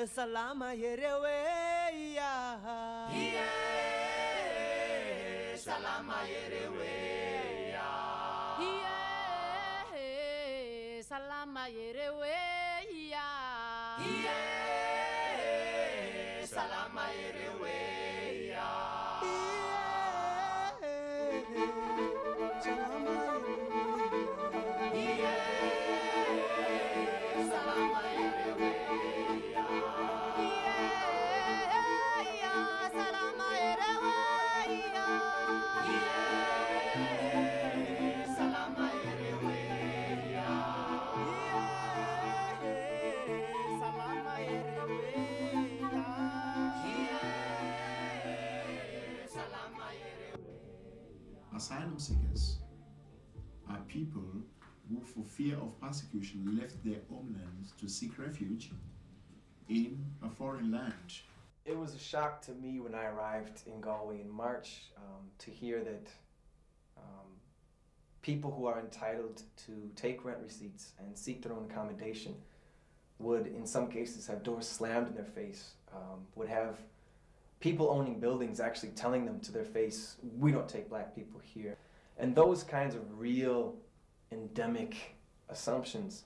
salama yerewe ya salama yerewe ya salama yerewe ya salama yerewe ya Asylum seekers are people who, for fear of persecution, left their homelands to seek refuge in a foreign land. It was a shock to me when I arrived in Galway in March to hear that people who are entitled to take rent receipts and seek their own accommodation would, in some cases, have doors slammed in their face, would have people owning buildings actually telling them to their face, we don't take black people here. And those kinds of real endemic assumptions,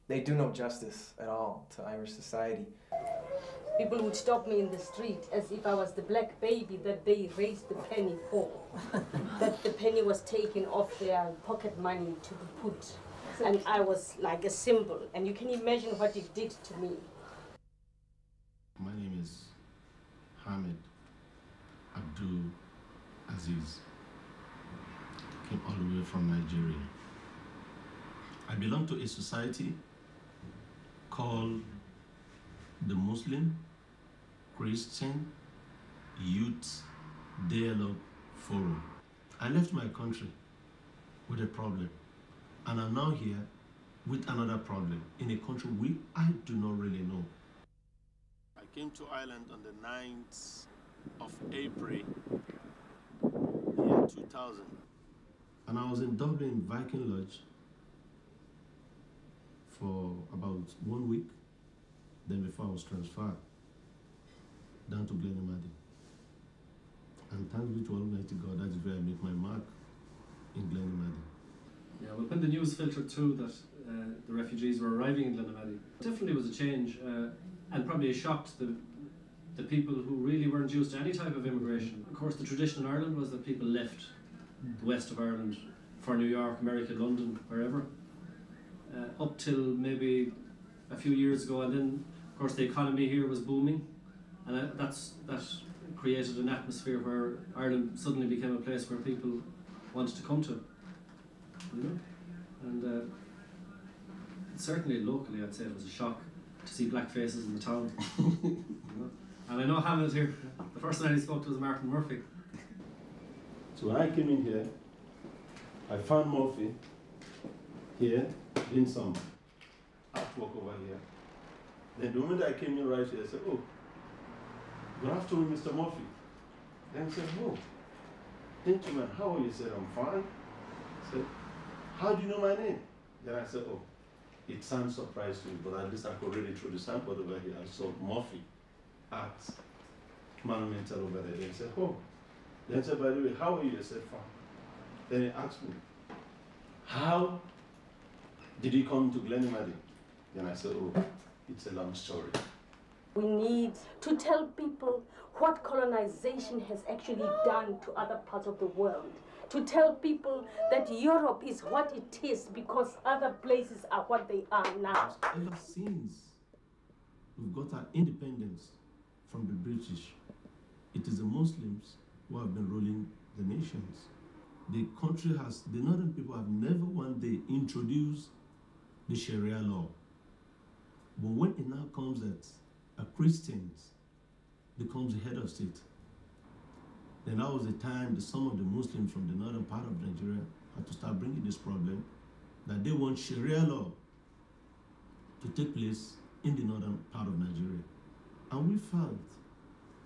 they do no justice at all to Irish society. People would stop me in the street as if I was the black baby that they raised the penny for. That the penny was taken off their pocket money to be put. And I was like a symbol. And you can imagine what it did to me. My name is Hamid Abdul Aziz. Came all the way from Nigeria. I belong to a society called the Muslim Christian Youth Dialogue Forum. I left my country with a problem, and I'm now here with another problem in a country I do not really know. I came to Ireland on the 9th of April, year 2000. And I was in Dublin Viking Lodge for about 1 week. Then before I was transferred down to Glenimadi. And thanks be to Almighty God, that is where I make my mark in Glenimadi. Yeah, well, when the news filtered through that the refugees were arriving in Glenimadi, definitely was a change and probably a shock to the people who really weren't used to any type of immigration. Of course, the tradition in Ireland was that people left the west of Ireland for New York, America, London, wherever, up till maybe a few years ago, and then of course the economy here was booming, and that created an atmosphere where Ireland suddenly became a place where people wanted to come to, you know? And certainly locally I'd say it was a shock to see black faces in the town. You know? And I know Hamid here, the first man he spoke to was Martin Murphy. So when I came in here, I found Murphy here doing some artwork over here. Then the moment I came in right here, I said, oh, good afternoon, Mr. Murphy. Then he said, oh, gentlemen, how are you? He said, I'm fine. I said, how do you know my name? Then I said, oh, it sounds surprised to me, but at least I could read it through the signboard over here. I saw Murphy at Monumental over there. Then he said, oh. Then he said, by the way, how are you? I said, fine. Then he asked me, how did you come to Glenimadi? Then I said, oh, it's a long story. We need to tell people what colonization has actually done to other parts of the world. To tell people that Europe is what it is because other places are what they are now. Ever since we've got our independence from the British, it is the Muslims who have been ruling the nations. The northern people have never one day introduced the Sharia law. But when it now comes that a Christian becomes the head of state, then that was the time that some of the Muslims from the northern part of Nigeria had to start bringing this problem that they want Sharia law to take place in the northern part of Nigeria. And we felt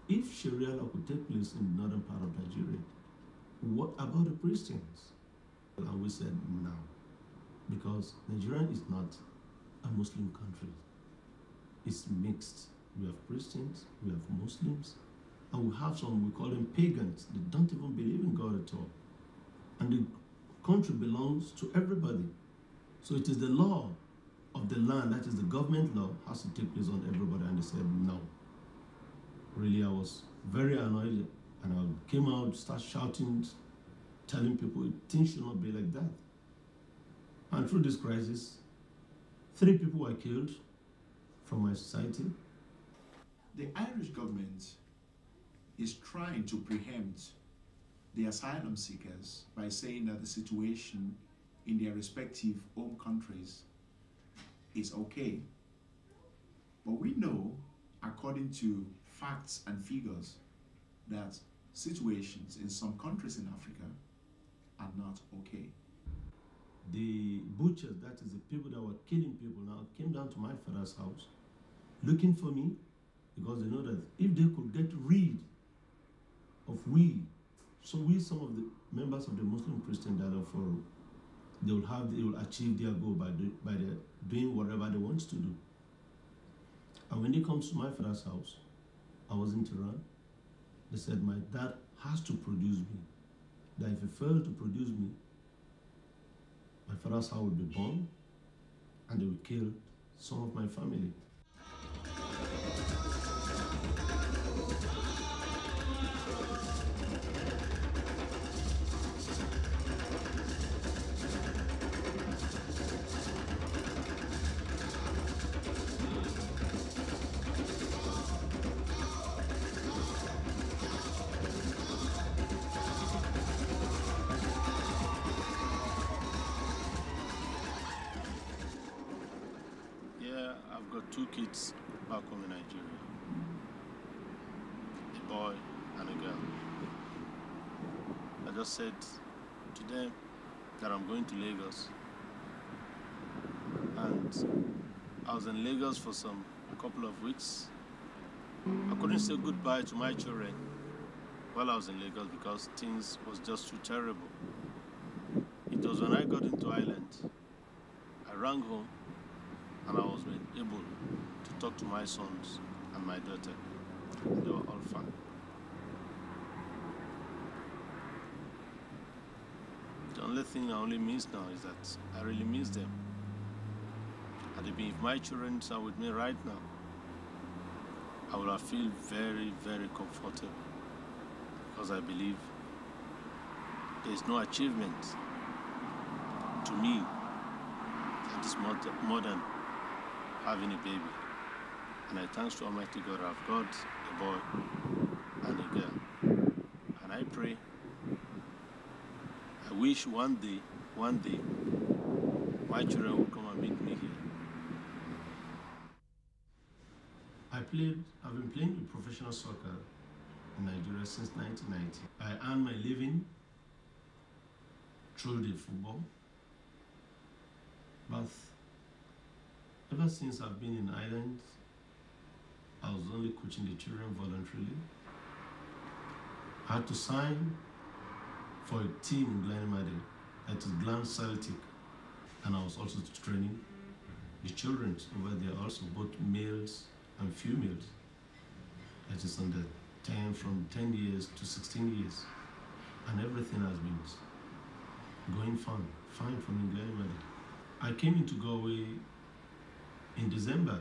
if Sharia law could take place in the northern part of Nigeria, what about the Christians? And we said no, because Nigeria is not a Muslim country. is mixed. We have Christians, we have Muslims, and we have some, we call them pagans. They don't even believe in God at all. And the country belongs to everybody. So it is the law of the land, that is the government law, has to take place on everybody. And they said no. Really, I was very annoyed, and I came out, start shouting, telling people things should not be like that. And through this crisis, 3 people were killed from my society. The Irish government is trying to preempt the asylum seekers by saying that the situation in their respective home countries is okay. But we know, according to facts and figures, that situations in some countries in Africa are not okay. The butchers, that is the people that were killing people, now came down to my father's house looking for me, because they know that if they could get rid of some of the members of the Muslim Christian Dialogue Forum, they will achieve their goal by doing whatever they want to do. And when they come to my father's house, I was in Tehran, they said my dad has to produce me. That if he failed to produce me, my father's house will be bombed and they will kill some of my family. I've got 2 kids back home in Nigeria, a boy and a girl. I just said to them that I'm going to Lagos, and I was in Lagos for a couple of weeks. I couldn't say goodbye to my children while I was in Lagos because things was just too terrible. It was when I got into Ireland, I rang home, and I was able to talk to my sons and my daughter. They were all fine. The only thing I only miss now is that I really miss them. And if my children are with me right now, I will feel very, very comfortable, because I believe there is no achievement to me that is more than having a baby. And I thanks to Almighty God, I've got a boy and a girl. And I pray, I wish one day, my children will come and meet me here. I've been playing professional soccer in Nigeria since 1990. I earn my living through the football, but ever since I've been in Ireland, I was only coaching the children voluntarily. I had to sign for a team in Glenmady, that is Glen Celtic, and I was also training the children over there, also both males and females. That is from 10 years to 16 years, and everything has been going fine for me in Glenmady. I came into Galway in December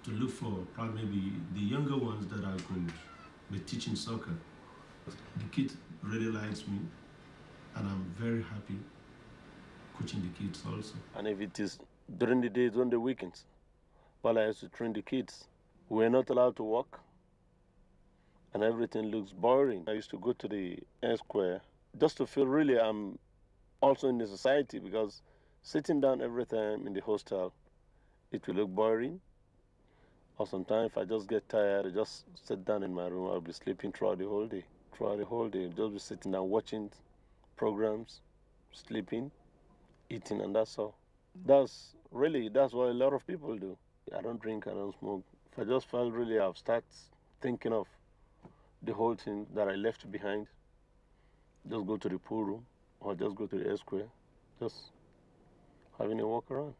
to look for probably maybe the younger ones that I could be teaching soccer. The kid really likes me, and I'm very happy coaching the kids also. And if it is during the days, on the weekends, while I used to train the kids, we're not allowed to walk, and everything looks boring. I used to go to the N Square just to feel really I'm also in the society, because sitting down every time in the hostel, it will look boring. Or sometimes if I just get tired, I just sit down in my room, I'll be sleeping throughout the whole day. Just be sitting down watching programs, sleeping, eating, and that's all. That's what a lot of people do. I don't drink, I don't smoke. If I just felt really I've started thinking of the whole thing that I left behind, just go to the pool room or just go to the N Square, just having a walk around.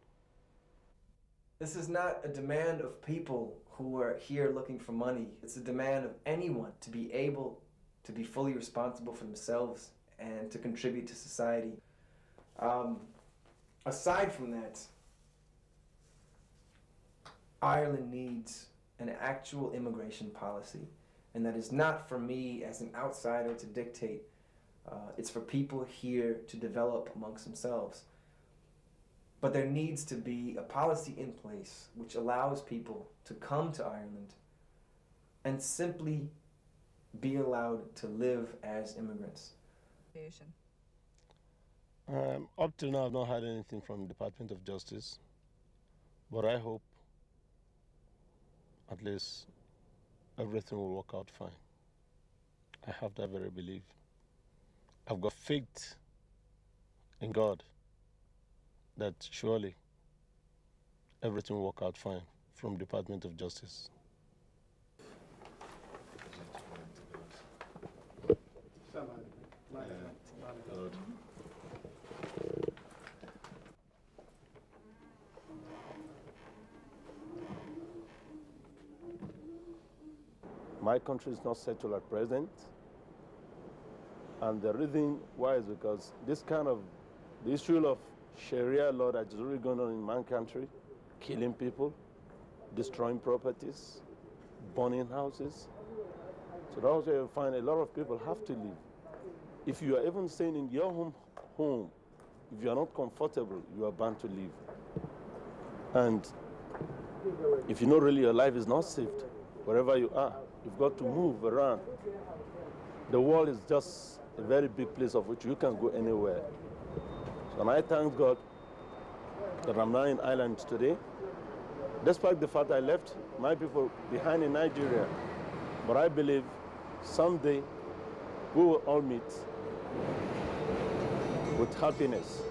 This is not a demand of people who are here looking for money. It's a demand of anyone to be able to be fully responsible for themselves and to contribute to society. Aside from that, Ireland needs an actual immigration policy, and that is not for me as an outsider to dictate. It's for people here to develop amongst themselves. But there needs to be a policy in place which allows people to come to Ireland and simply be allowed to live as immigrants. Up till now, I've not had anything from the Department of Justice, but I hope at least everything will work out fine. I have that very belief. I've got faith in God that surely everything will work out fine from Department of Justice. My country is not settled at present, and the reason why is because the issue of Sharia law that is really going on in my country, killing people, destroying properties, burning houses. So that's why you find a lot of people have to leave. If you are even staying in your home, if you are not comfortable, you are bound to leave. And if you know really your life is not saved, wherever you are, you've got to move around. The world is just a very big place of which you can go anywhere. So, and I thank God that I'm now in Ireland today, despite the fact I left my people behind in Nigeria. But I believe someday we will all meet with happiness.